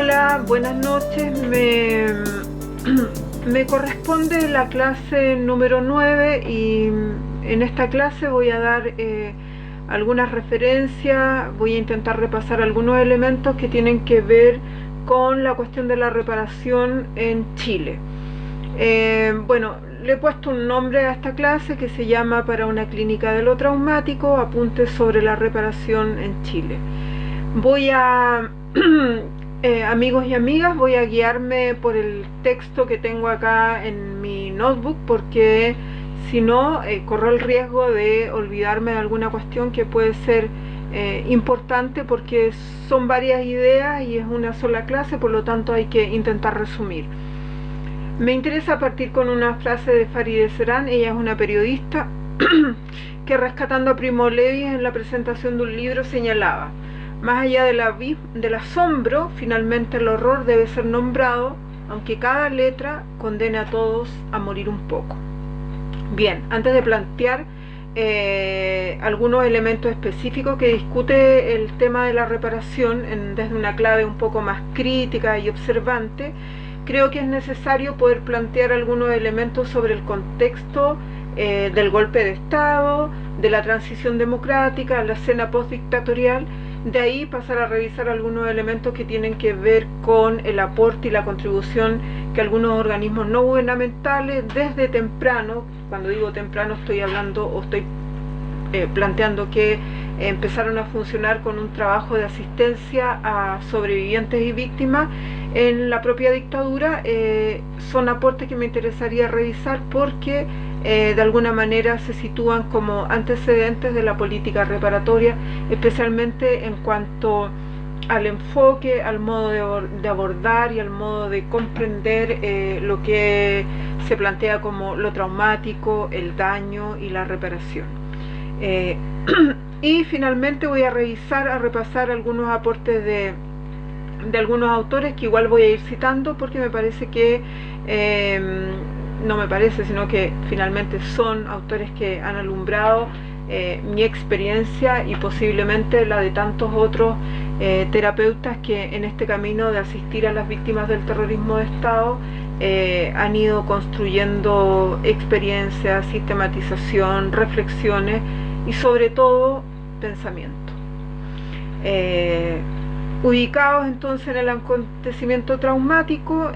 Hola, buenas noches. Me corresponde la clase número 9 y en esta clase voy a dar algunas referencias, voy a intentar repasar algunos elementos que tienen que ver con la cuestión de la reparación en Chile. Bueno, le he puesto un nombre a esta clase que se llama Para una clínica de lo traumático, apuntes sobre la reparación en Chile. Voy a, amigos y amigas, voy a guiarme por el texto que tengo acá en mi notebook, porque si no, corro el riesgo de olvidarme de alguna cuestión que puede ser importante, porque son varias ideas y es una sola clase, por lo tanto hay que intentar resumir. Me interesa partir con una frase de Farideh Serán. Ella es una periodista que, rescatando a Primo Levi en la presentación de un libro, señalaba: más allá del asombro, finalmente el horror debe ser nombrado, aunque cada letra condene a todos a morir un poco. Bien, antes de plantear algunos elementos específicos que discute el tema de la reparación desde una clave un poco más crítica y observante, creo que es necesario poder plantear algunos elementos sobre el contexto del golpe de Estado, de la transición democrática, la escena postdictatorial. De ahí pasar a revisar algunos elementos que tienen que ver con el aporte y la contribución que algunos organismos no gubernamentales desde temprano, cuando digo temprano estoy hablando o estoy planteando que empezaron a funcionar con un trabajo de asistencia a sobrevivientes y víctimas en la propia dictadura. Son aportes que me interesaría revisar porque de alguna manera se sitúan como antecedentes de la política reparatoria, especialmente en cuanto al enfoque, al modo de abordar y al modo de comprender lo que se plantea como lo traumático, el daño y la reparación. Y finalmente voy a repasar algunos aportes de algunos autores que igual voy a ir citando, porque me parece que no me parece, sino que finalmente son autores que han alumbrado mi experiencia y posiblemente la de tantos otros terapeutas que en este camino de asistir a las víctimas del terrorismo de Estado han ido construyendo experiencias, sistematización, reflexiones y sobre todo pensamiento. Ubicados entonces en el acontecimiento traumático,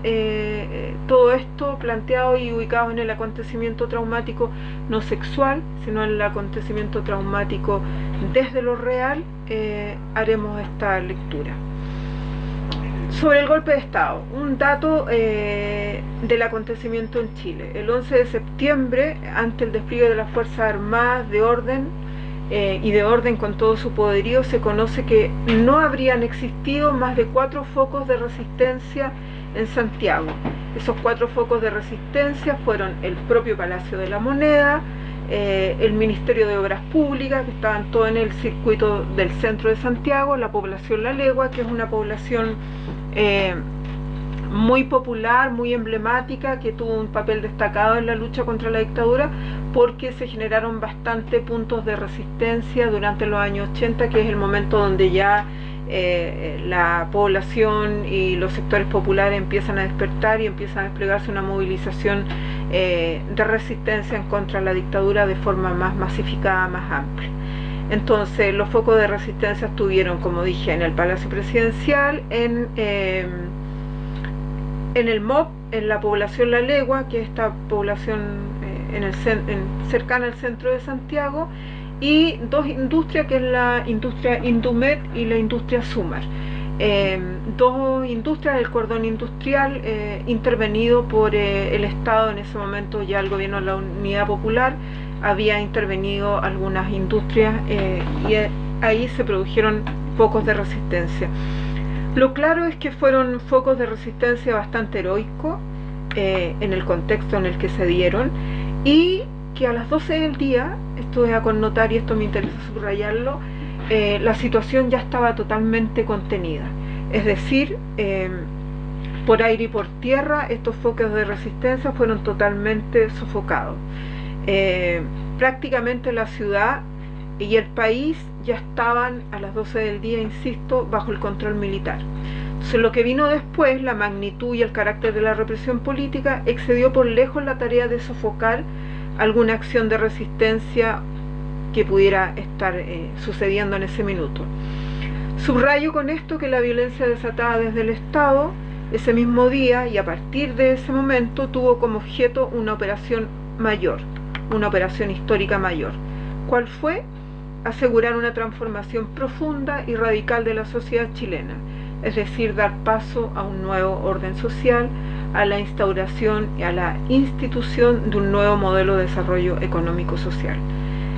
todo esto planteado y ubicado en el acontecimiento traumático no sexual, sino en el acontecimiento traumático desde lo real, haremos esta lectura. Sobre el golpe de Estado, un dato del acontecimiento en Chile. El 11 de septiembre, ante el despliegue de las Fuerzas Armadas de orden y de orden con todo su poderío, se conoce que no habrían existido más de 4 focos de resistencia en Santiago. Esos 4 focos de resistencia fueron el propio Palacio de la Moneda, el Ministerio de Obras Públicas, que estaban todos en el circuito del centro de Santiago, la población La Legua, que es una población muy popular, muy emblemática, que tuvo un papel destacado en la lucha contra la dictadura, porque se generaron bastante puntos de resistencia durante los años 80, que es el momento donde ya la población y los sectores populares empiezan a despertar y empiezan a desplegarse una movilización de resistencia en contra de la dictadura de forma más masificada, más amplia. Entonces los focos de resistencia estuvieron, como dije, en el Palacio Presidencial, en el MOP, en la población La Legua, que es esta población cercana al centro de Santiago, y 2 industrias, que es la industria Indumet y la industria Sumar. 2 industrias del cordón industrial intervenido por el Estado. En ese momento ya el gobierno de la Unidad Popular había intervenido algunas industrias y ahí se produjeron focos de resistencia. Lo claro es que fueron focos de resistencia bastante heroicos en el contexto en el que se dieron, y que a las 12 del día, esto es a connotar y esto me interesa subrayarlo, la situación ya estaba totalmente contenida. Es decir, por aire y por tierra, estos focos de resistencia fueron totalmente sofocados. Prácticamente la ciudad y el país ya estaban a las 12 del día, insisto, bajo el control militar. Lo que vino después, la magnitud y el carácter de la represión política, excedió por lejos la tarea de sofocar alguna acción de resistencia que pudiera estar sucediendo en ese minuto. Subrayo con esto que la violencia desatada desde el Estado ese mismo día y a partir de ese momento tuvo como objeto una operación mayor, una operación histórica mayor. ¿Cuál fue? Asegurar una transformación profunda y radical de la sociedad chilena, es decir, dar paso a un nuevo orden social, a la instauración y a la institución de un nuevo modelo de desarrollo económico-social.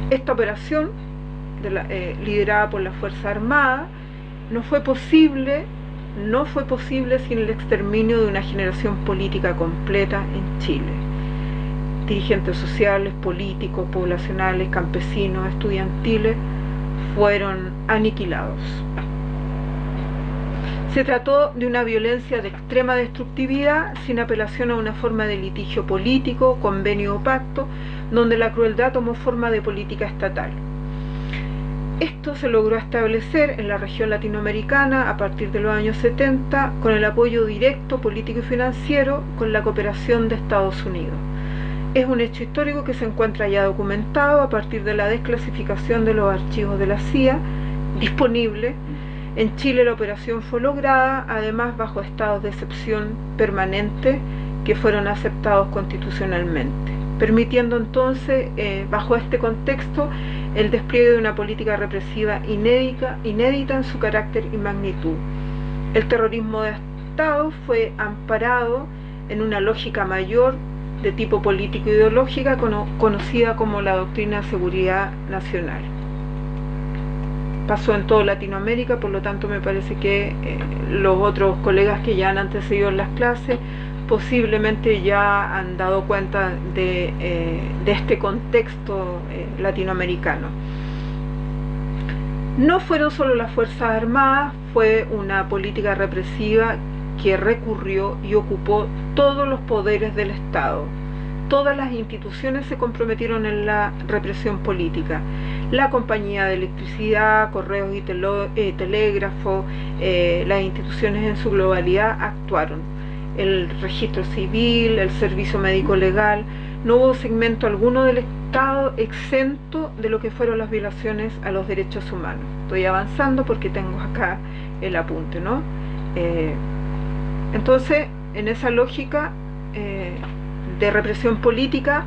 Esta operación, liderada por la Fuerza Armada, no fue posible sin el exterminio de una generación política completa en Chile. Dirigentes sociales, políticos, poblacionales, campesinos, estudiantiles fueron aniquilados. Se trató de una violencia de extrema destructividad, sin apelación a una forma de litigio político, convenio o pacto, donde la crueldad tomó forma de política estatal. Esto se logró establecer en la región latinoamericana a partir de los años 70 con el apoyo directo político y financiero con la cooperación de Estados Unidos. Es un hecho histórico que se encuentra ya documentado a partir de la desclasificación de los archivos de la CIA disponible. En Chile la operación fue lograda, además bajo estados de excepción permanente que fueron aceptados constitucionalmente, permitiendo entonces, bajo este contexto, el despliegue de una política represiva inédita en su carácter y magnitud. El terrorismo de Estado fue amparado en una lógica mayor de tipo político-ideológica conocida como la doctrina de seguridad nacional. Pasó en toda Latinoamérica, por lo tanto me parece que los otros colegas que ya han antecedido en las clases posiblemente ya han dado cuenta de este contexto latinoamericano. No fueron solo las Fuerzas Armadas, fue una política represiva que recurrió y ocupó todos los poderes del Estado. Todas las instituciones se comprometieron en la represión política. La compañía de electricidad, correos y telégrafo, las instituciones en su globalidad actuaron. El registro civil, el servicio médico legal, no hubo segmento alguno del Estado exento de lo que fueron las violaciones a los derechos humanos. Estoy avanzando porque tengo acá el apunte, ¿no? Entonces, en esa lógica de represión política,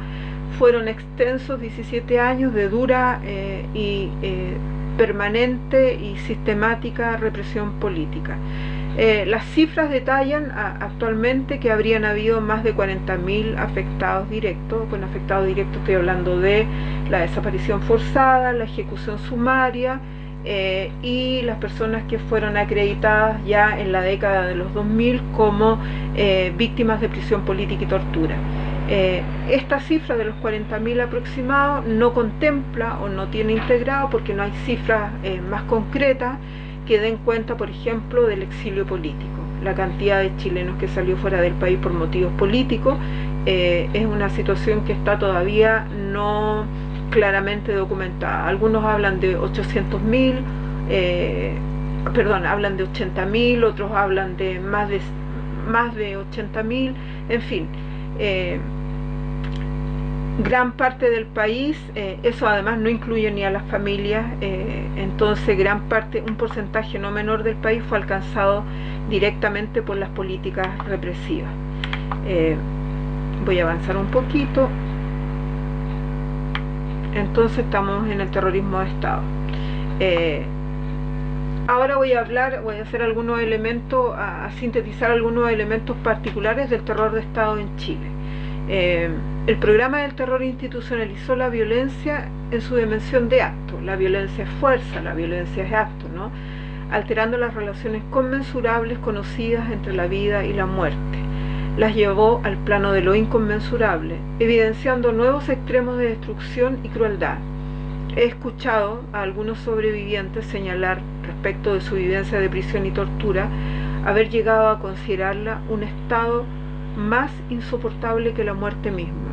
fueron extensos 17 años de dura y permanente y sistemática represión política. Las cifras detallan actualmente que habrían habido más de 40.000 afectados directos. Con afectados directos estoy hablando de la desaparición forzada, la ejecución sumaria y las personas que fueron acreditadas ya en la década de los 2000 como víctimas de prisión política y tortura. Esta cifra de los 40.000 aproximados no contempla o no tiene integrado, porque no hay cifras más concretas que den cuenta, por ejemplo, del exilio político. La cantidad de chilenos que salió fuera del país por motivos políticos es una situación que está todavía no claramente documentada. Algunos hablan de 800.000, hablan de 80.000, otros hablan de más de 80.000, en fin. Gran parte del país, eso además no incluye ni a las familias, entonces gran parte, un porcentaje no menor del país fue alcanzado directamente por las políticas represivas. Voy a avanzar un poquito. Entonces estamos en el terrorismo de Estado. Ahora voy a hacer algunos elementos, a sintetizar algunos elementos particulares del terror de Estado en Chile. El programa del terror institucionalizó la violencia en su dimensión de acto. La violencia es fuerza, la violencia es acto, ¿no? Alterando las relaciones conmensurables conocidas entre la vida y la muerte. Las llevó al plano de lo inconmensurable, evidenciando nuevos extremos de destrucción y crueldad. He escuchado a algunos sobrevivientes señalar respecto de su vivencia de prisión y tortura haber llegado a considerarla un estado más insoportable que la muerte misma.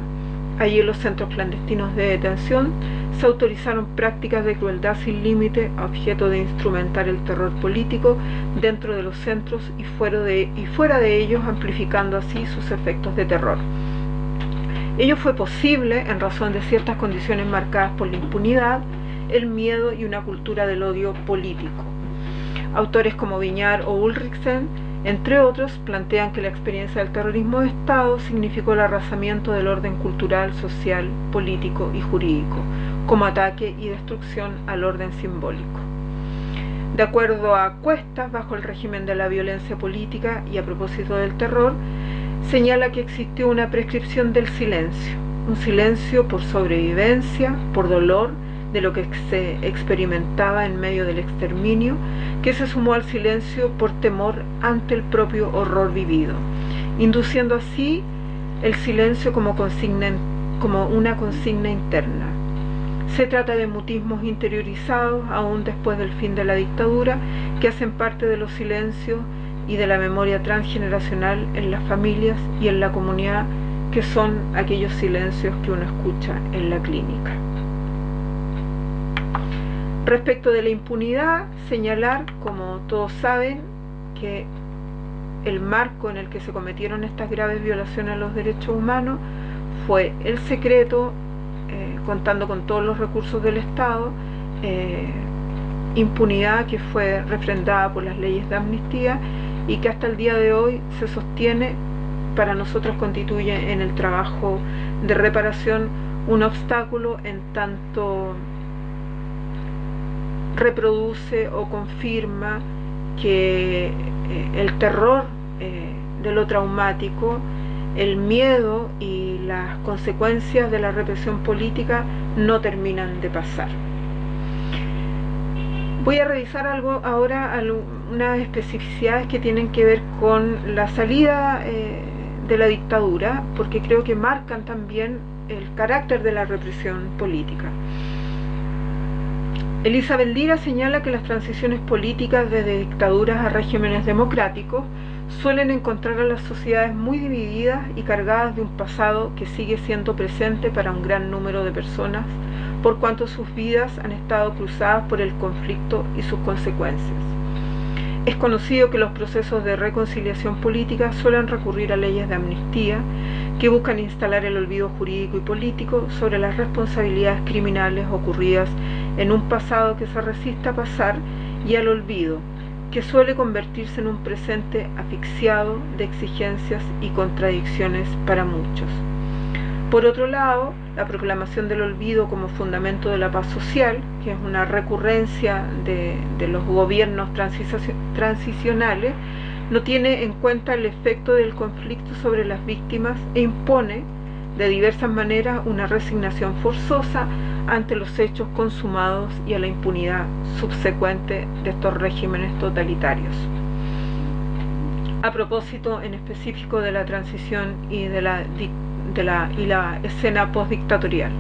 Allí en los centros clandestinos de detención se autorizaron prácticas de crueldad sin límite a objeto de instrumentar el terror político dentro de los centros y fuera de ellos, amplificando así sus efectos de terror. Ello fue posible en razón de ciertas condiciones marcadas por la impunidad, el miedo y una cultura del odio político. Autores como Viñar o Ulrichsen, entre otros, plantean que la experiencia del terrorismo de Estado significó el arrasamiento del orden cultural, social, político y jurídico, como ataque y destrucción al orden simbólico. De acuerdo a Cuestas, bajo el régimen de la violencia política y a propósito del terror, señala que existió una prescripción del silencio, un silencio por sobrevivencia, por dolor de lo que se experimentaba en medio del exterminio, que se sumó al silencio por temor ante el propio horror vivido, induciendo así el silencio como una consigna interna. Se trata de mutismos interiorizados, aún después del fin de la dictadura, que hacen parte de los silencios y de la memoria transgeneracional en las familias y en la comunidad, que son aquellos silencios que uno escucha en la clínica. Respecto de la impunidad, señalar, como todos saben, que el marco en el que se cometieron estas graves violaciones a los derechos humanos fue el secreto, contando con todos los recursos del Estado, impunidad que fue refrendada por las leyes de amnistía y que hasta el día de hoy se sostiene, para nosotros constituye en el trabajo de reparación un obstáculo en tanto reproduce o confirma que el terror de lo traumático, el miedo y las consecuencias de la represión política no terminan de pasar. Voy a revisar ahora unas especificidades que tienen que ver con la salida de la dictadura, porque creo que marcan también el carácter de la represión política. Elizabeth Lira señala que las transiciones políticas desde dictaduras a regímenes democráticos suelen encontrar a las sociedades muy divididas y cargadas de un pasado que sigue siendo presente para un gran número de personas, por cuanto sus vidas han estado cruzadas por el conflicto y sus consecuencias. Es conocido que los procesos de reconciliación política suelen recurrir a leyes de amnistía que buscan instalar el olvido jurídico y político sobre las responsabilidades criminales ocurridas en un pasado que se resiste a pasar y al olvido, que suele convertirse en un presente asfixiado de exigencias y contradicciones para muchos. Por otro lado, la proclamación del olvido como fundamento de la paz social, que es una recurrencia de los gobiernos transicionales, no tiene en cuenta el efecto del conflicto sobre las víctimas e impone de diversas maneras una resignación forzosa ante los hechos consumados y a la impunidad subsecuente de estos regímenes totalitarios. A propósito en específico de la transición y de la escena postdictatorial,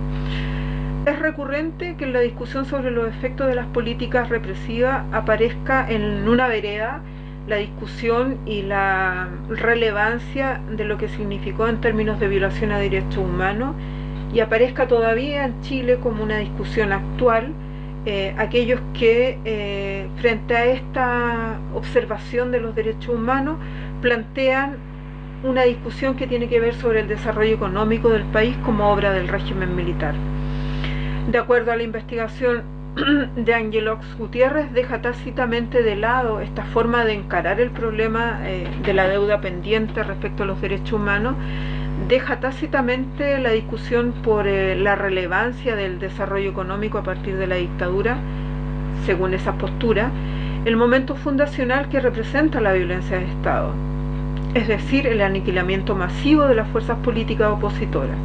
es recurrente que en la discusión sobre los efectos de las políticas represivas aparezca en una vereda la discusión y la relevancia de lo que significó en términos de violación a derechos humanos, y aparezca todavía en Chile como una discusión actual aquellos que frente a esta observación de los derechos humanos plantean una discusión que tiene que ver sobre el desarrollo económico del país como obra del régimen militar. De acuerdo a la investigación de Ángelos Gutiérrez, deja tácitamente de lado esta forma de encarar el problema de la deuda pendiente respecto a los derechos humanos, deja tácitamente la discusión por la relevancia del desarrollo económico a partir de la dictadura, según esa postura, el momento fundacional que representa la violencia de Estado, es decir, el aniquilamiento masivo de las fuerzas políticas opositoras.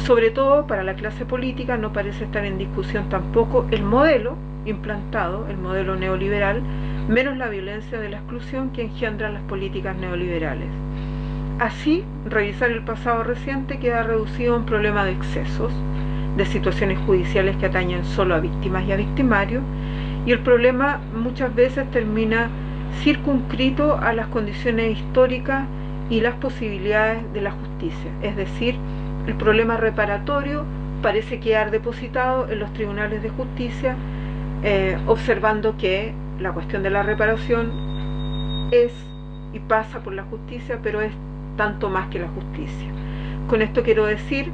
Sobre todo para la clase política no parece estar en discusión tampoco el modelo implantado, el modelo neoliberal, menos la violencia de la exclusión que engendran las políticas neoliberales. Así, revisar el pasado reciente queda reducido a un problema de excesos, de situaciones judiciales que atañen solo a víctimas y a victimarios, y el problema muchas veces termina circunscrito a las condiciones históricas y las posibilidades de la justicia, es decir, el problema reparatorio parece quedar depositado en los tribunales de justicia, observando que la cuestión de la reparación es y pasa por la justicia, pero es tanto más que la justicia. Con esto quiero decir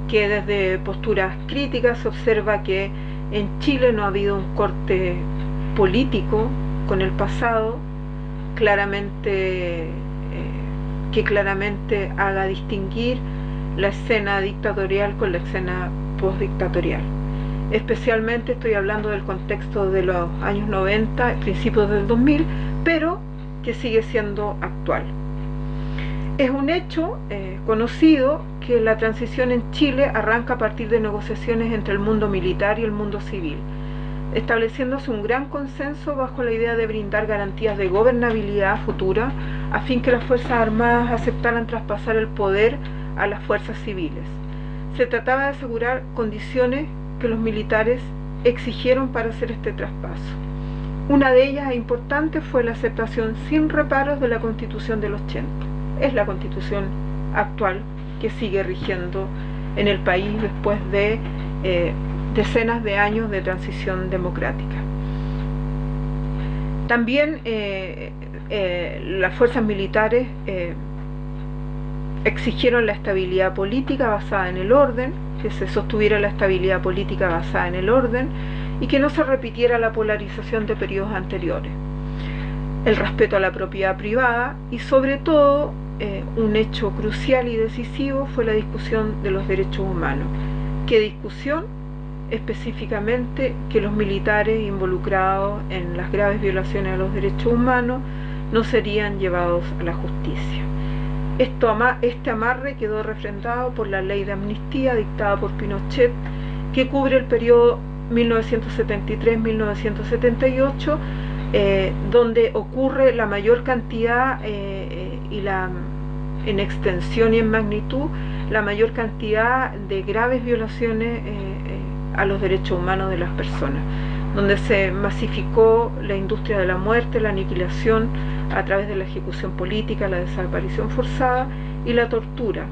que desde posturas críticas se observa que en Chile no ha habido un corte político con el pasado claramente que claramente haga distinguir la escena dictatorial con la escena postdictatorial. Especialmente estoy hablando del contexto de los años 90, principios del 2000, pero que sigue siendo actual. Es un hecho conocido que la transición en Chile arranca a partir de negociaciones entre el mundo militar y el mundo civil, estableciéndose un gran consenso bajo la idea de brindar garantías de gobernabilidad futura a fin que las Fuerzas Armadas aceptaran traspasar el poder a las fuerzas civiles. Se trataba de asegurar condiciones que los militares exigieron para hacer este traspaso. Una de ellas importante fue la aceptación sin reparos de la Constitución del 80. Es la Constitución actual que sigue rigiendo en el país después de decenas de años de transición democrática. También las fuerzas militares exigieron la estabilidad política basada en el orden, que se sostuviera la estabilidad política basada en el orden y que no se repitiera la polarización de periodos anteriores, el respeto a la propiedad privada y sobre todo un hecho crucial y decisivo fue la discusión de los derechos humanos. ¿Qué discusión? Específicamente que los militares involucrados en las graves violaciones a los derechos humanos no serían llevados a la justicia. Este amarre quedó refrendado por la ley de amnistía dictada por Pinochet, que cubre el periodo 1973-1978, donde ocurre la mayor cantidad en extensión y en magnitud, la mayor cantidad de graves violaciones a los derechos humanos de las personas, donde se masificó la industria de la muerte, la aniquilación a través de la ejecución política, la desaparición forzada y la tortura.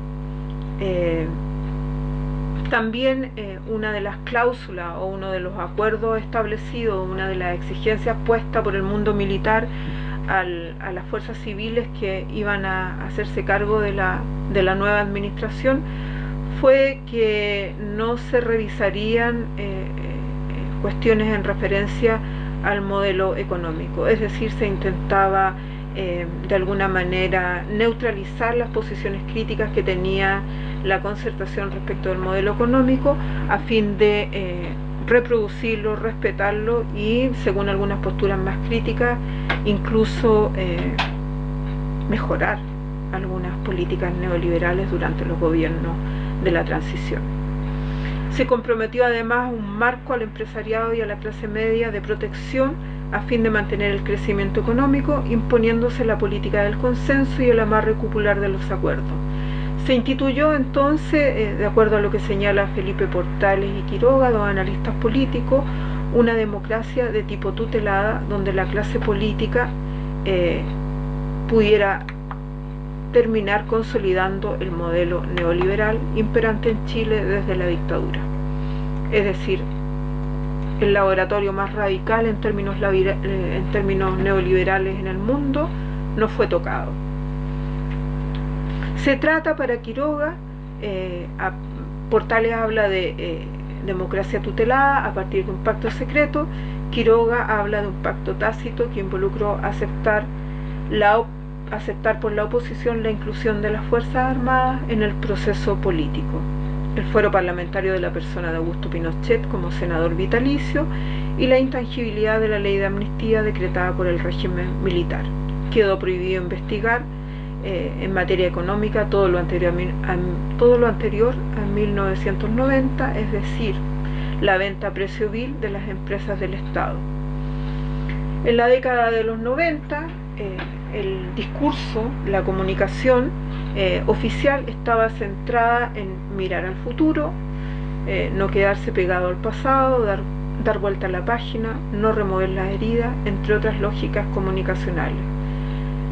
También una de las cláusulas o uno de los acuerdos establecidos, una de las exigencias puestas por el mundo militar a las fuerzas civiles que iban a hacerse cargo de la nueva administración fue que no se revisarían cuestiones en referencia al modelo económico, es decir, se intentaba de alguna manera neutralizar las posiciones críticas que tenía la concertación respecto del modelo económico a fin de reproducirlo, respetarlo y, según algunas posturas más críticas, incluso mejorar algunas políticas neoliberales durante los gobiernos de la transición. Se comprometió además un marco al empresariado y a la clase media de protección a fin de mantener el crecimiento económico, imponiéndose la política del consenso y el amarre cupular de los acuerdos. Se instituyó entonces, de acuerdo a lo que señala Felipe Portales y Quiroga, dos analistas políticos, una democracia de tipo tutelada donde la clase política pudiera terminar consolidando el modelo neoliberal imperante en Chile desde la dictadura. Es decir, el laboratorio más radical en términos neoliberales en el mundo no fue tocado. Se trata para Quiroga, Portales habla de democracia tutelada a partir de un pacto secreto, Quiroga habla de un pacto tácito que involucró aceptar por la oposición la inclusión de las Fuerzas Armadas en el proceso político, el fuero parlamentario de la persona de Augusto Pinochet como senador vitalicio y la intangibilidad de la ley de amnistía decretada por el régimen militar. Quedó prohibido investigar en materia económica todo lo anterior a 1990, es decir, la venta a precio vil de las empresas del Estado. En la década de los 90, el discurso, la comunicación oficial estaba centrada en mirar al futuro, no quedarse pegado al pasado, dar vuelta a la página, no remover las heridas, entre otras lógicas comunicacionales.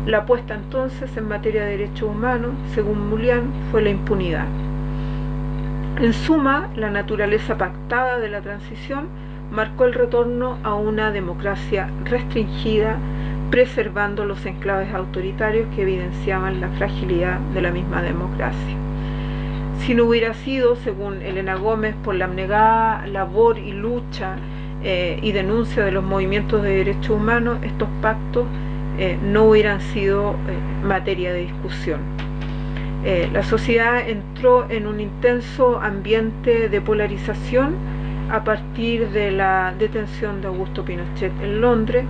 La apuesta entonces en materia de derechos humanos, según Mulián, fue la impunidad. En suma, la naturaleza pactada de la transición marcó el retorno a una democracia restringida, preservando los enclaves autoritarios que evidenciaban la fragilidad de la misma democracia. Si no hubiera sido, según Elena Gómez, por la abnegada labor y lucha y denuncia de los movimientos de derechos humanos, estos pactos no hubieran sido materia de discusión. La sociedad entró en un intenso ambiente de polarización a partir de la detención de Augusto Pinochet en Londres.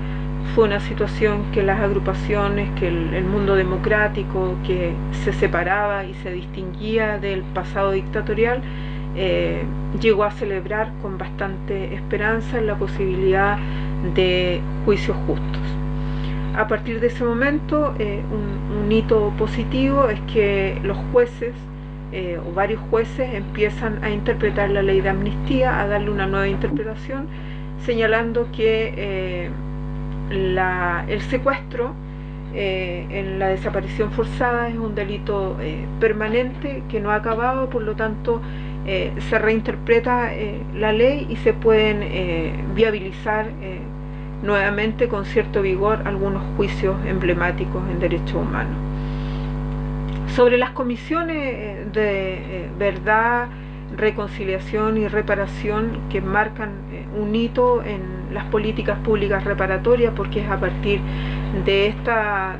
Fue una situación que las agrupaciones, que el mundo democrático, que se separaba y se distinguía del pasado dictatorial, llegó a celebrar con bastante esperanza la posibilidad de juicios justos. A partir de ese momento, un hito positivo es que los jueces, o varios jueces, empiezan a interpretar la ley de amnistía, a darle una nueva interpretación, señalando que el secuestro en la desaparición forzada es un delito permanente que no ha acabado, por lo tanto se reinterpreta la ley y se pueden viabilizar nuevamente con cierto vigor algunos juicios emblemáticos en derechos humanos. Sobre las comisiones de verdad, reconciliación y reparación, que marcan un hito en las políticas públicas reparatorias, porque es a partir de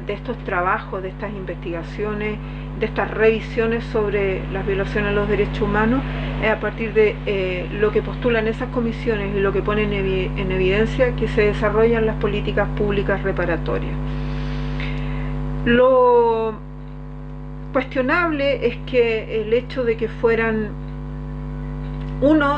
estos trabajos, de estas investigaciones, de estas revisiones sobre las violaciones a los derechos humanos, es a partir de lo que postulan esas comisiones y lo que ponen en evidencia que se desarrollan las políticas públicas reparatorias. Lo cuestionable es que el hecho de que fueran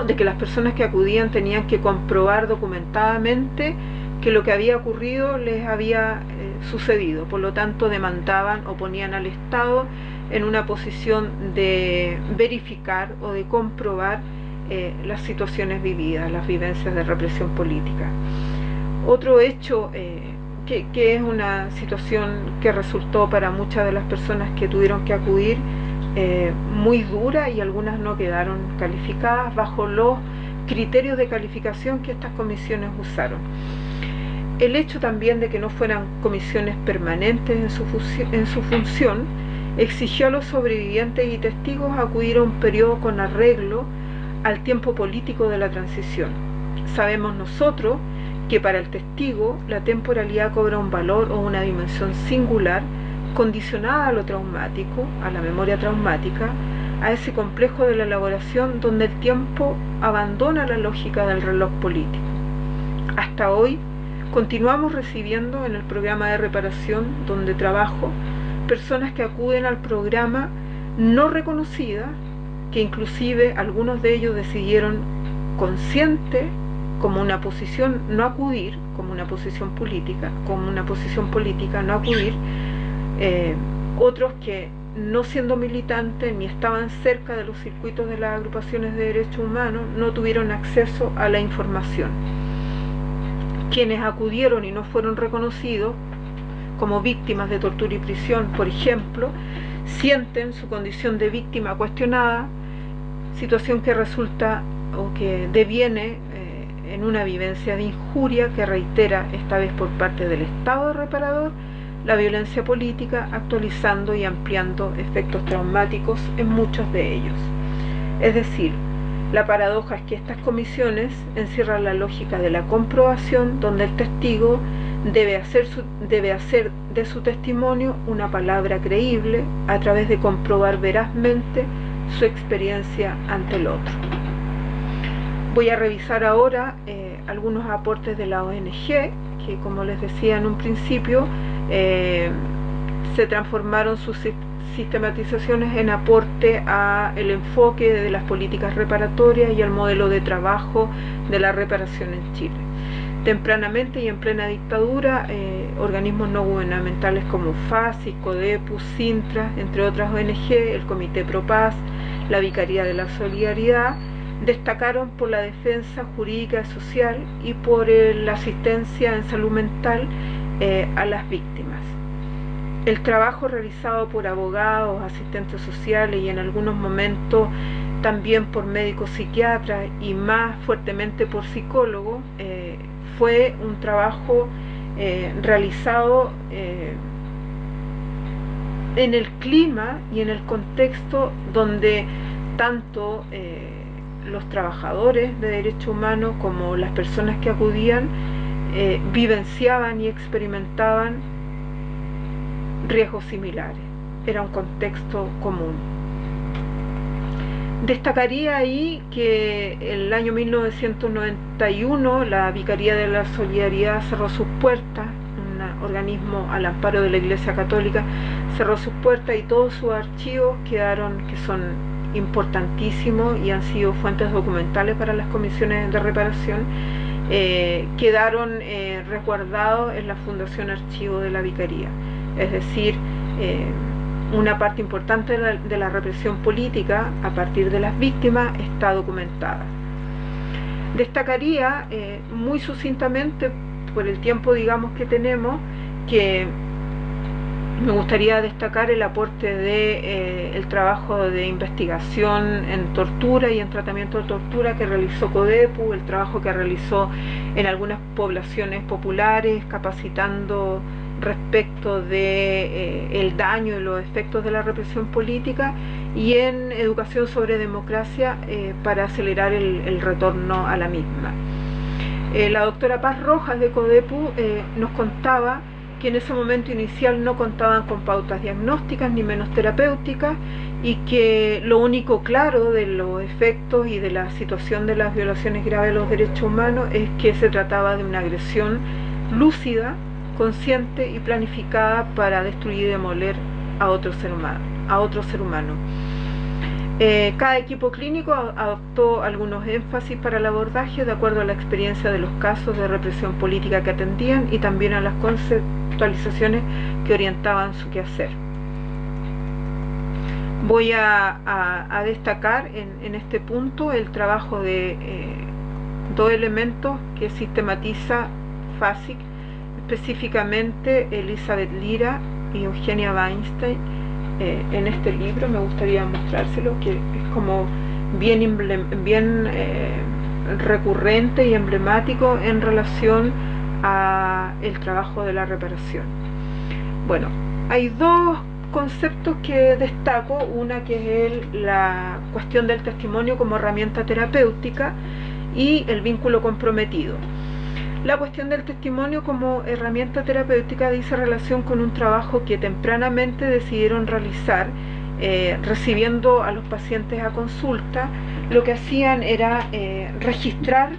de que las personas que acudían tenían que comprobar documentadamente que lo que había ocurrido les había sucedido, por lo tanto demandaban o ponían al Estado en una posición de verificar o de comprobar las situaciones vividas, las vivencias de represión política. Otro hecho que es una situación que resultó para muchas de las personas que tuvieron que acudir muy dura, y algunas no quedaron calificadas bajo los criterios de calificación que estas comisiones usaron. El hecho también de que no fueran comisiones permanentes en su función exigió a los sobrevivientes y testigos acudir a un periodo con arreglo al tiempo político de la transición. Sabemos nosotros que para el testigo la temporalidad cobra un valor o una dimensión singular, condicionada a lo traumático, a la memoria traumática, a ese complejo de la elaboración donde el tiempo abandona la lógica del reloj político. Hasta hoy continuamos recibiendo en el programa de reparación donde trabajo personas que acuden al programa no reconocidas, que inclusive algunos de ellos decidieron consciente como una posición no acudir, como una posición política no acudir. Otros que, no siendo militantes ni estaban cerca de los circuitos de las agrupaciones de derechos humanos, no tuvieron acceso a la información. Quienes acudieron y no fueron reconocidos como víctimas de tortura y prisión, por ejemplo, sienten su condición de víctima cuestionada, situación que resulta o que deviene en una vivencia de injuria que reitera, esta vez por parte del Estado reparador, la violencia política, actualizando y ampliando efectos traumáticos en muchos de ellos. Es decir, la paradoja es que estas comisiones encierran la lógica de la comprobación, donde el testigo debe hacer de su testimonio una palabra creíble a través de comprobar verazmente su experiencia ante el otro. Voy a revisar ahora algunos aportes de la ONG, que, como les decía en un principio, se transformaron sus sistematizaciones en aporte al enfoque de las políticas reparatorias y al modelo de trabajo de la reparación en Chile. Tempranamente y en plena dictadura, organismos no gubernamentales como FASI, CODEPU, Sintra, entre otras ONG, el Comité Pro Paz, la Vicaría de la Solidaridad, destacaron por la defensa jurídica y social y por la asistencia en salud mental a las víctimas. El trabajo realizado por abogados, asistentes sociales y en algunos momentos también por médicos psiquiatras y más fuertemente por psicólogos, fue un trabajo realizado en el clima y en el contexto donde tanto los trabajadores de derechos humanos como las personas que acudían vivenciaban y experimentaban riesgos similares. Era un contexto común. Destacaría ahí que el año 1991 la Vicaría de la Solidaridad cerró sus puertas, un organismo al amparo de la Iglesia Católica, cerró sus puertas y todos sus archivos quedaron, que son importantísimos y han sido fuentes documentales para las comisiones de reparación, quedaron resguardados en la Fundación Archivo de la Vicaría. Es decir, una parte importante de la represión política a partir de las víctimas está documentada. Destacaría muy sucintamente, por el tiempo digamos que tenemos, que me gustaría destacar el aporte de el trabajo de investigación en tortura y en tratamiento de tortura que realizó CODEPU, el trabajo que realizó en algunas poblaciones populares capacitando respecto de el daño y los efectos de la represión política, y en educación sobre democracia para acelerar el retorno a la misma. La doctora Paz Rojas de CODEPU nos contaba que en ese momento inicial no contaban con pautas diagnósticas ni menos terapéuticas, y que lo único claro de los efectos y de la situación de las violaciones graves de los derechos humanos es que se trataba de una agresión lúcida, consciente y planificada para destruir y demoler a otro ser humano. Cada equipo clínico adoptó algunos énfasis para el abordaje de acuerdo a la experiencia de los casos de represión política que atendían y también a las conceptualizaciones que orientaban su quehacer. Voy a destacar en este punto el trabajo de dos elementos que sistematiza FASIC, específicamente Elizabeth Lira y Eugenia Weinstein. En este libro me gustaría mostrárselo, que es como bien recurrente y emblemático en relación a el trabajo de la reparación. Bueno, hay dos conceptos que destaco, una que es la cuestión del testimonio como herramienta terapéutica y el vínculo comprometido. La cuestión del testimonio como herramienta terapéutica dice relación con un trabajo que tempranamente decidieron realizar, recibiendo a los pacientes a consulta. Lo que hacían era registrar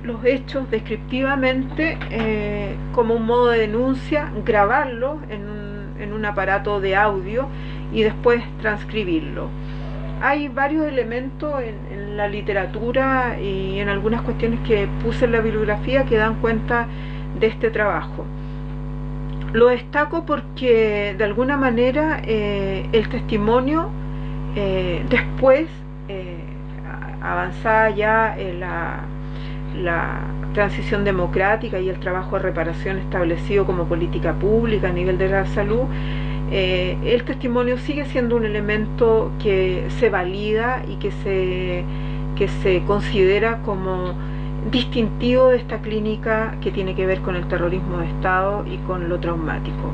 los hechos descriptivamente como un modo de denuncia, grabarlo en un aparato de audio y después transcribirlo. Hay varios elementos en la literatura y en algunas cuestiones que puse en la bibliografía que dan cuenta de este trabajo. Lo destaco porque de alguna manera el testimonio después, avanzada ya la transición democrática y el trabajo de reparación establecido como política pública a nivel de la salud, el testimonio sigue siendo un elemento que se valida y que se considera como distintivo de esta clínica que tiene que ver con el terrorismo de Estado y con lo traumático.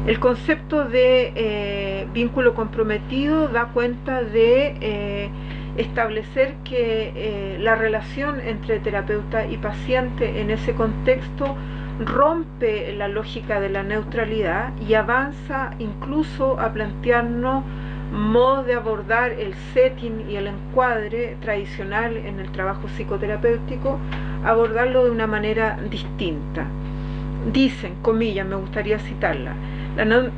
El concepto de vínculo comprometido da cuenta de establecer que la relación entre terapeuta y paciente en ese contexto rompe la lógica de la neutralidad y avanza incluso a plantearnos modos de abordar el setting y el encuadre tradicional en el trabajo psicoterapéutico, abordarlo de una manera distinta. Dicen, comillas, me gustaría citarla,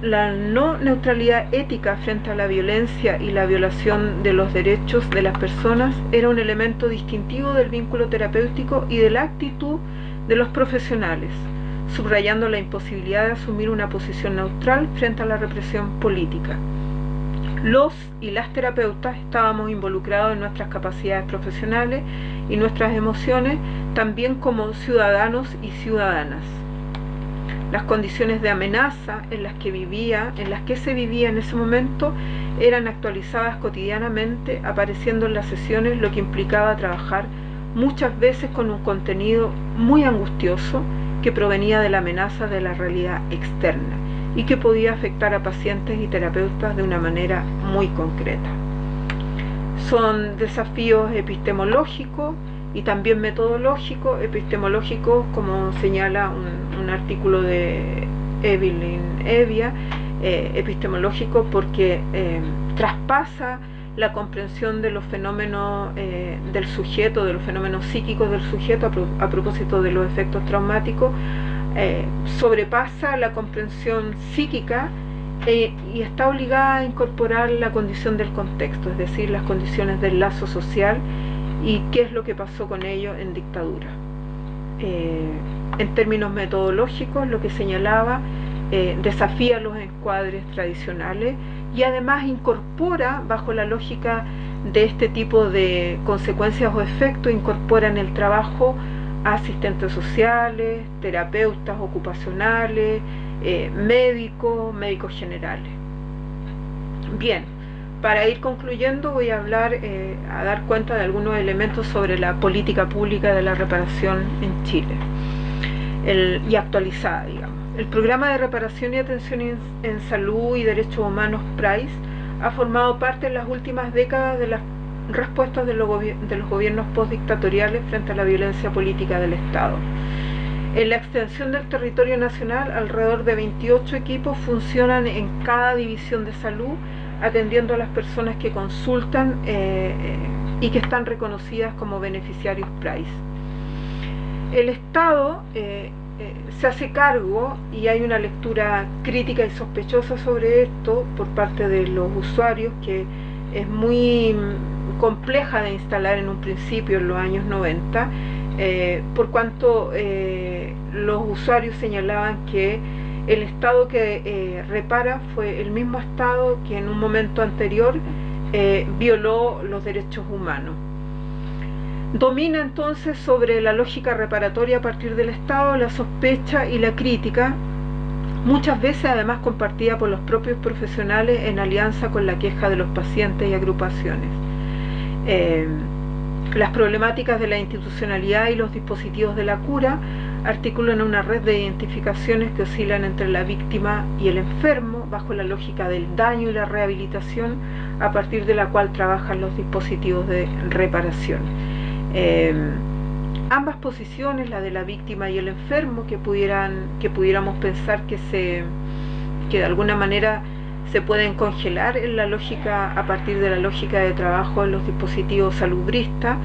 la no neutralidad ética frente a la violencia y la violación de los derechos de las personas era un elemento distintivo del vínculo terapéutico y de la actitud de los profesionales, subrayando la imposibilidad de asumir una posición neutral frente a la represión política. Los y las terapeutas estábamos involucrados en nuestras capacidades profesionales y nuestras emociones, también como ciudadanos y ciudadanas. Las condiciones de amenaza en las que se vivía en ese momento eran actualizadas cotidianamente, apareciendo en las sesiones, lo que implicaba trabajar muchas veces con un contenido muy angustioso que provenía de la amenaza de la realidad externa y que podía afectar a pacientes y terapeutas de una manera muy concreta. Son desafíos epistemológicos y también metodológicos. Epistemológicos, como señala un artículo de Evelyn Evia, epistemológico porque traspasa la comprensión de los fenómenos del sujeto, de los fenómenos psíquicos del sujeto a propósito de los efectos traumáticos, sobrepasa la comprensión psíquica y está obligada a incorporar la condición del contexto, es decir, las condiciones del lazo social y qué es lo que pasó con ello en dictadura. En términos metodológicos, lo que señalaba, desafía los encuadres tradicionales y además incorpora, bajo la lógica de este tipo de consecuencias o efectos, incorpora en el trabajo a asistentes sociales, terapeutas ocupacionales, médicos generales. Bien, para ir concluyendo voy a hablar, a dar cuenta de algunos elementos sobre la política pública de la reparación en Chile, y actualizada, digamos. El programa de reparación y atención en salud y derechos humanos PRAIS ha formado parte en las últimas décadas de las respuestas de los gobiernos postdictatoriales frente a la violencia política del Estado. En la extensión del territorio nacional, alrededor de 28 equipos funcionan en cada división de salud, atendiendo a las personas que consultan y que están reconocidas como beneficiarios PRAIS. El Estado se hace cargo, y hay una lectura crítica y sospechosa sobre esto por parte de los usuarios, que es muy compleja de instalar en un principio en los años 90, por cuanto los usuarios señalaban que el Estado que repara fue el mismo Estado que en un momento anterior violó los derechos humanos. Domina entonces sobre la lógica reparatoria a partir del Estado la sospecha y la crítica, muchas veces además compartida por los propios profesionales en alianza con la queja de los pacientes y agrupaciones. Las problemáticas de la institucionalidad y los dispositivos de la cura articulan una red de identificaciones que oscilan entre la víctima y el enfermo bajo la lógica del daño y la rehabilitación, a partir de la cual trabajan los dispositivos de reparación. Ambas posiciones, la de la víctima y el enfermo, que pudiéramos pensar que de alguna manera se pueden congelar en la lógica, a partir de la lógica de trabajo en los dispositivos salubristas,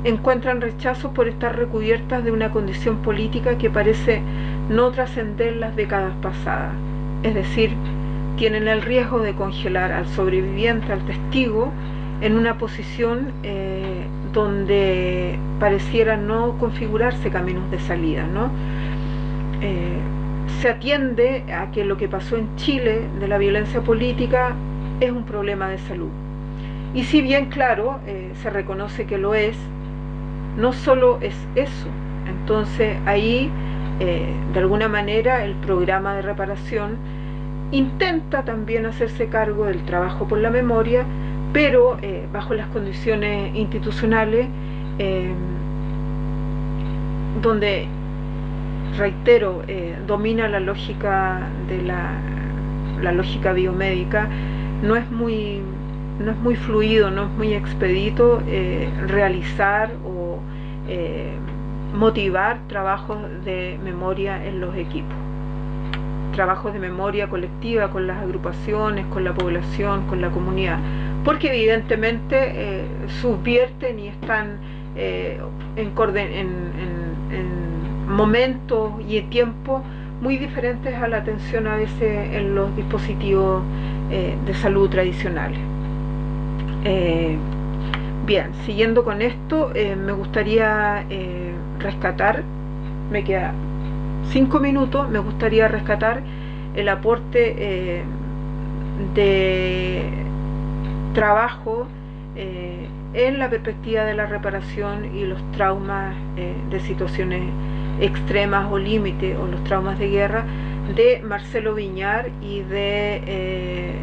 encuentran rechazo por estar recubiertas de una condición política que parece no trascender las décadas pasadas, es decir, tienen el riesgo de congelar al sobreviviente, al testigo, en una posición donde pareciera no configurarse caminos de salida, ¿no? Se atiende a que lo que pasó en Chile de la violencia política es un problema de salud. Y si bien, claro, se reconoce que lo es, no solo es eso. Entonces ahí, de alguna manera, el programa de reparación intenta también hacerse cargo del trabajo por la memoria, pero bajo las condiciones institucionales donde, reitero, domina la lógica de la lógica biomédica. No es muy fluido, no es muy expedito realizar o motivar trabajos de memoria en los equipos, trabajos de memoria colectiva con las agrupaciones, con la población, con la comunidad, porque evidentemente subvierten y están en momentos y en tiempos muy diferentes a la atención a veces en los dispositivos de salud tradicionales. Bien, siguiendo con esto, me gustaría rescatar, me queda 5 minutos, me gustaría rescatar el aporte de trabajo en la perspectiva de la reparación y los traumas de situaciones extremas o límite, o los traumas de guerra, de Marcelo Viñar y de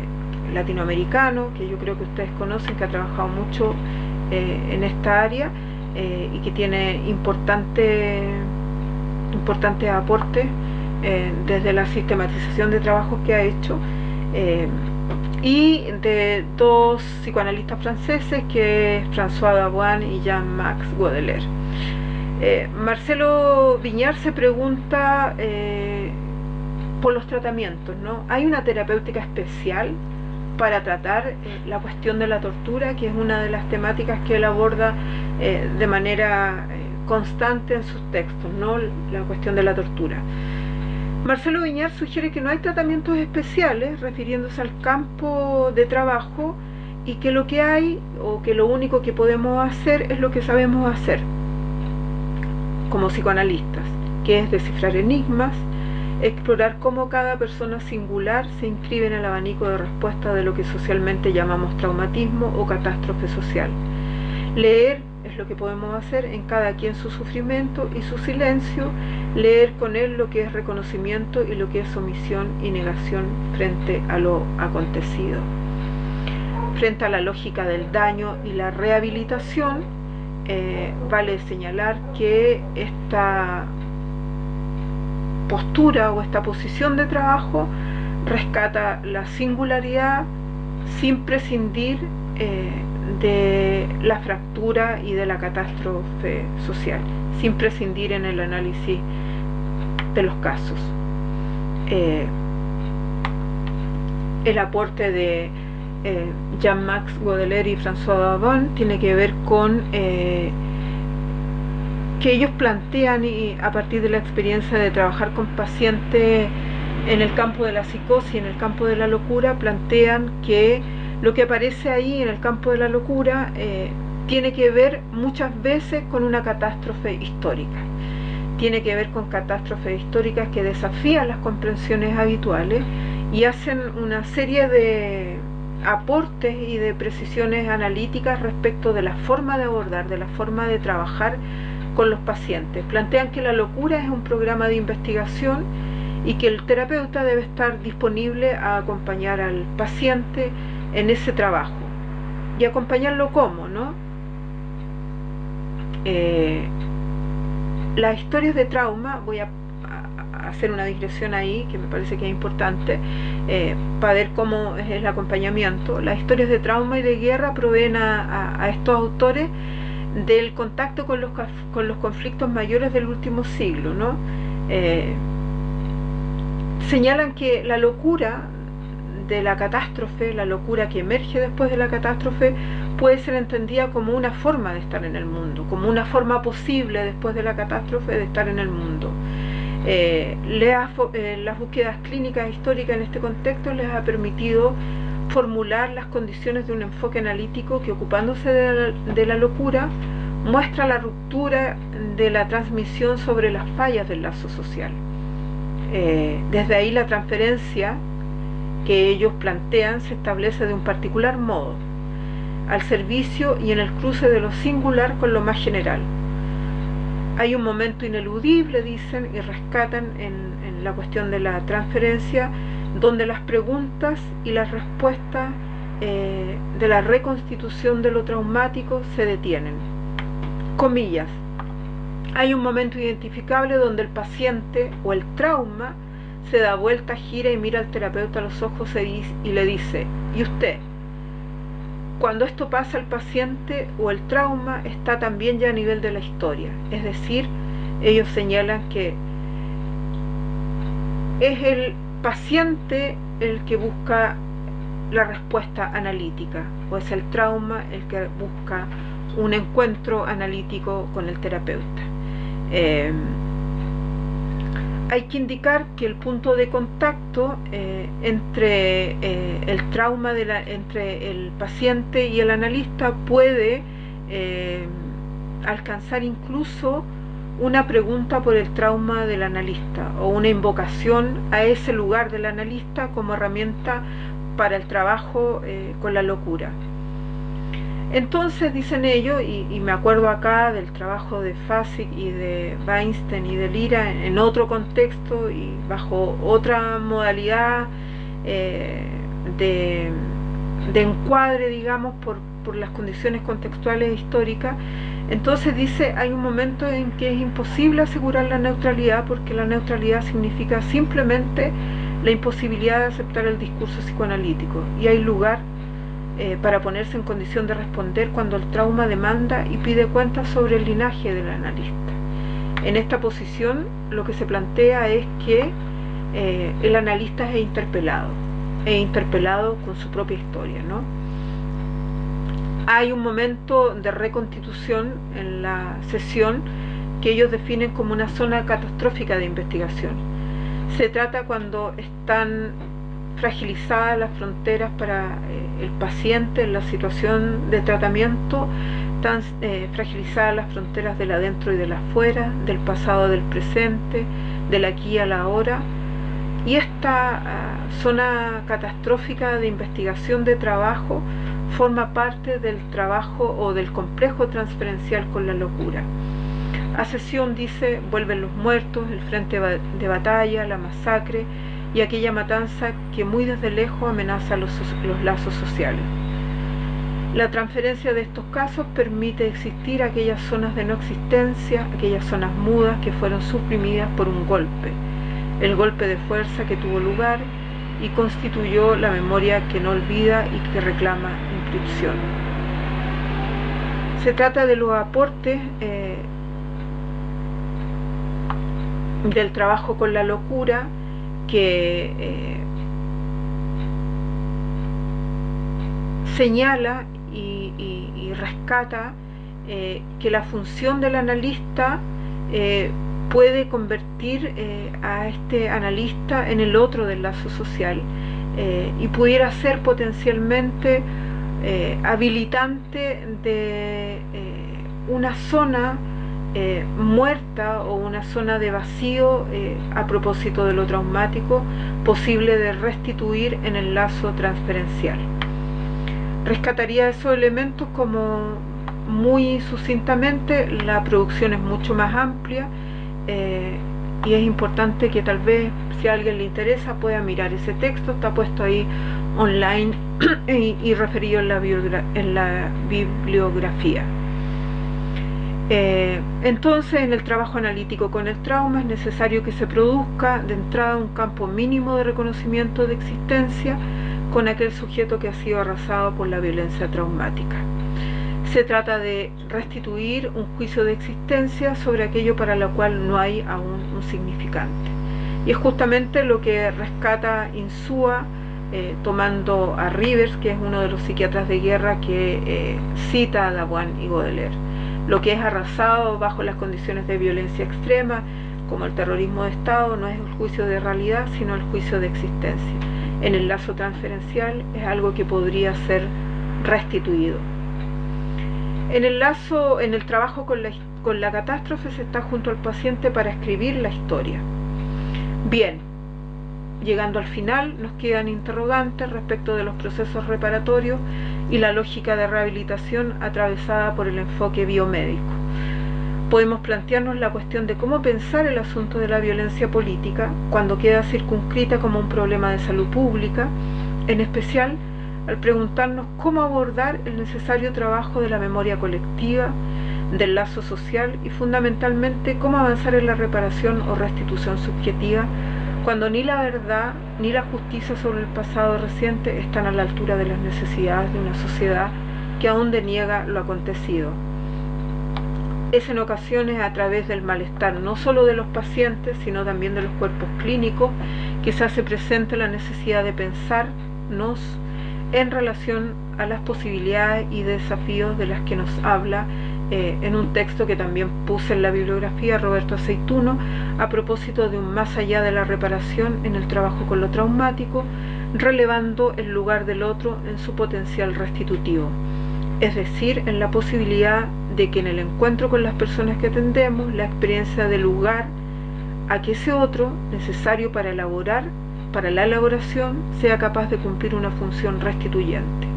latinoamericano, que yo creo que ustedes conocen, que ha trabajado mucho en esta área y que tiene importantes aportes desde la sistematización de trabajos que ha hecho, y de dos psicoanalistas franceses, que es François Dabuan y Jean-Max Baudelaire. Marcelo Viñar se pregunta por los tratamientos, ¿no? ¿Hay una terapéutica especial para tratar la cuestión de la tortura, que es una de las temáticas que él aborda de manera constante en sus textos, ¿no? La cuestión de la tortura. Marcelo Viñar sugiere que no hay tratamientos especiales, refiriéndose al campo de trabajo, y que lo que hay, o que lo único que podemos hacer, es lo que sabemos hacer como psicoanalistas, que es descifrar enigmas, explorar cómo cada persona singular se inscribe en el abanico de respuesta de lo que socialmente llamamos traumatismo o catástrofe social. Leer es lo que podemos hacer en cada quien su sufrimiento y su silencio, leer con él lo que es reconocimiento y lo que es omisión y negación frente a lo acontecido. Frente a la lógica del daño y la rehabilitación, vale señalar que esta postura o esta posición de trabajo rescata la singularidad sin prescindir de la fractura y de la catástrofe social, sin prescindir en el análisis de los casos. El aporte de Jean-Max Baudelaire y François Dabuan tiene que ver con que ellos plantean, y a partir de la experiencia de trabajar con pacientes en el campo de la psicosis, en el campo de la locura, plantean que lo que aparece ahí en el campo de la locura tiene que ver muchas veces con una catástrofe histórica. Tiene que ver con catástrofes históricas que desafían las comprensiones habituales y hacen una serie de aportes y de precisiones analíticas respecto de la forma de abordar, de la forma de trabajar con los pacientes. Plantean que la locura es un programa de investigación y que el terapeuta debe estar disponible a acompañar al paciente en ese trabajo. ¿Y acompañarlo cómo, no? Las historias de trauma, voy a hacer una digresión ahí que me parece que es importante para ver cómo es el acompañamiento. Las historias de trauma y de guerra proveen a estos autores del contacto con los conflictos mayores del último siglo, ¿no? Señalan que la locura de la catástrofe, la locura que emerge después de la catástrofe, puede ser entendida como una forma de estar en el mundo, como una forma posible después de la catástrofe de estar en el mundo. Las búsquedas clínicas históricas en este contexto les ha permitido formular las condiciones de un enfoque analítico que, ocupándose de la locura, muestra la ruptura de la transmisión sobre las fallas del lazo social. Desde ahí la transferencia que ellos plantean se establece de un particular modo, al servicio y en el cruce de lo singular con lo más general. Hay un momento ineludible, dicen, y rescatan en la cuestión de la transferencia, donde las preguntas y las respuestas de la reconstitución de lo traumático se detienen. Comillas. Hay un momento identificable donde el paciente o el trauma se da vuelta, gira y mira al terapeuta a los ojos y le dice: ¿y usted? Cuando esto pasa, el paciente o el trauma está también ya a nivel de la historia. Es decir, ellos señalan que es el paciente el que busca la respuesta analítica, o es el trauma el que busca un encuentro analítico con el terapeuta. Hay que indicar que el punto de contacto entre el trauma entre el paciente y el analista puede alcanzar incluso una pregunta por el trauma del analista o una invocación a ese lugar del analista como herramienta para el trabajo con la locura. Entonces, dicen ellos, y me acuerdo acá del trabajo de Fasig y de Weinstein y de Lira en otro contexto y bajo otra modalidad de encuadre, digamos, por las condiciones contextuales históricas. Entonces dice, hay un momento en que es imposible asegurar la neutralidad, porque la neutralidad significa simplemente la imposibilidad de aceptar el discurso psicoanalítico, y hay lugar para ponerse en condición de responder cuando el trauma demanda y pide cuentas sobre el linaje del analista. En esta posición lo que se plantea es que el analista es interpelado con su propia historia, ¿no? Hay un momento de reconstitución en la sesión que ellos definen como una zona catastrófica de investigación. Se trata cuando están fragilizadas las fronteras para el paciente en la situación de tratamiento, están fragilizadas las fronteras del adentro y del afuera, del pasado, del presente, del aquí a la ahora. Y esta zona catastrófica de investigación de trabajo forma parte del trabajo o del complejo transferencial con la locura. A sesión dice, vuelven los muertos, el frente de batalla, la masacre y aquella matanza que muy desde lejos amenaza los lazos sociales. La transferencia de estos casos permite existir aquellas zonas de no existencia, aquellas zonas mudas que fueron suprimidas por un golpe, el golpe de fuerza que tuvo lugar y constituyó la memoria que no olvida y que reclama inscripción. Se trata de los aportes del trabajo con la locura que señala y rescata que la función del analista puede convertir a este analista en el otro del lazo social y pudiera ser potencialmente habilitante de una zona muerta o una zona de vacío a propósito de lo traumático, posible de restituir en el lazo transferencial. Rescataría esos elementos como muy sucintamente. La producción es mucho más amplia y es importante que tal vez, si a alguien le interesa, pueda mirar ese texto. Está puesto ahí online y referido en la bibliografía. Entonces, en el trabajo analítico con el trauma es necesario que se produzca de entrada un campo mínimo de reconocimiento de existencia con aquel sujeto que ha sido arrasado por la violencia traumática. Se trata de restituir un juicio de existencia sobre aquello para lo cual no hay aún un significante. Y es justamente lo que rescata Insúa, tomando a Rivers, que es uno de los psiquiatras de guerra que cita a Dawan y Baudelaire. Lo que es arrasado bajo las condiciones de violencia extrema, como el terrorismo de Estado, no es el juicio de realidad, sino el juicio de existencia. En el lazo transferencial es algo que podría ser restituido. En el trabajo con la catástrofe se está junto al paciente para escribir la historia. Bien, llegando al final nos quedan interrogantes respecto de los procesos reparatorios y la lógica de rehabilitación atravesada por el enfoque biomédico. Podemos plantearnos la cuestión de cómo pensar el asunto de la violencia política cuando queda circunscrita como un problema de salud pública, en especial al preguntarnos cómo abordar el necesario trabajo de la memoria colectiva, del lazo social y fundamentalmente cómo avanzar en la reparación o restitución subjetiva cuando ni la verdad ni la justicia sobre el pasado reciente están a la altura de las necesidades de una sociedad que aún deniega lo acontecido. Es en ocasiones a través del malestar no solo de los pacientes, sino también de los cuerpos clínicos, que se hace presente la necesidad de pensarnos en relación a las posibilidades y desafíos de las que nos habla en un texto que también puse en la bibliografía, Roberto Aceituno, a propósito de un más allá de la reparación en el trabajo con lo traumático, relevando el lugar del otro en su potencial restitutivo, es decir, en la posibilidad de que en el encuentro con las personas que atendemos, la experiencia del lugar a que ese otro, necesario para la elaboración, sea capaz de cumplir una función restituyente.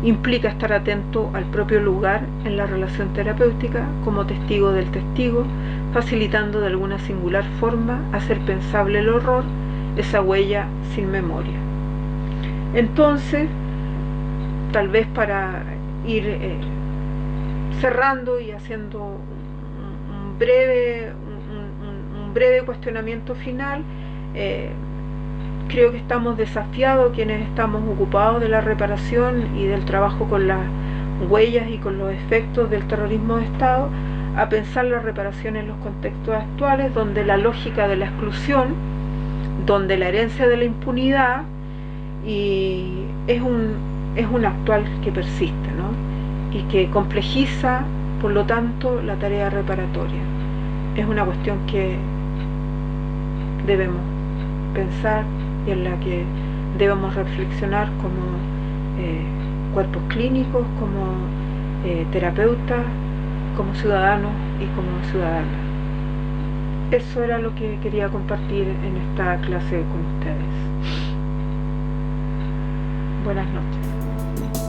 Implica estar atento al propio lugar en la relación terapéutica como testigo del testigo, facilitando de alguna singular forma hacer pensable el horror, esa huella sin memoria. Entonces, tal vez para ir cerrando y haciendo un breve cuestionamiento final, creo que estamos desafiados quienes estamos ocupados de la reparación y del trabajo con las huellas y con los efectos del terrorismo de Estado, a pensar la reparación en los contextos actuales, donde la lógica de la exclusión, donde la herencia de la impunidad y es un actual que persiste, ¿no? Y que complejiza, por lo tanto, la tarea reparatoria. Es una cuestión que debemos pensar y en la que debemos reflexionar como cuerpos clínicos, como terapeutas, como ciudadanos y como ciudadanas. Eso era lo que quería compartir en esta clase con ustedes. Buenas noches.